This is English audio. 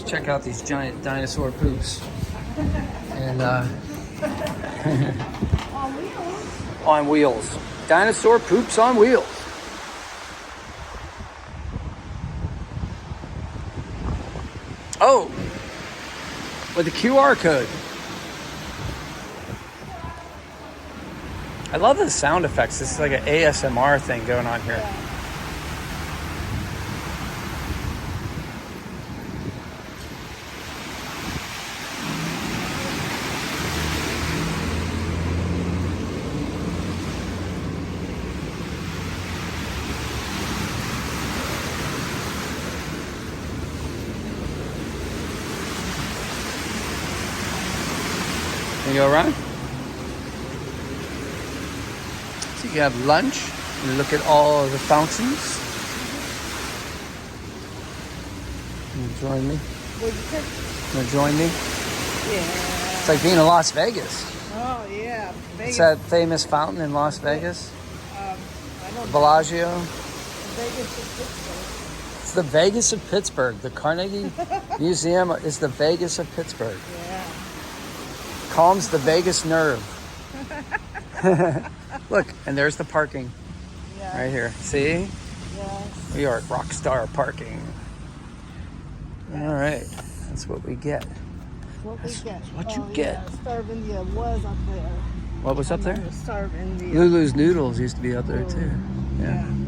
Let's check out these giant dinosaur poops. And On wheels. on wheels. Dinosaur poops on wheels. Oh, with the QR code. I love the sound effects. This is like an ASMR thing going on here. Yeah. Can you go around? So you have lunch. You look at all the fountains. You join me? Would you pick? You join me? Yeah. It's like being in Las Vegas. Oh, yeah. Vegas. It's that famous fountain in Las Vegas. I don't know. Bellagio. Vegas is Pittsburgh. It's the Vegas of Pittsburgh. The Carnegie Museum is the Vegas of Pittsburgh. Yeah. Calms the Vegas nerve. Look, and there's the parking Yeah. right here. See? Yes. We are at Rockstar Parking. All right, that's what we get. What we get. what you Oh, get. Yeah. Star of India was up there. What was up there? Star of India. Lulu's Noodles used to be up there too. Yeah. Yeah.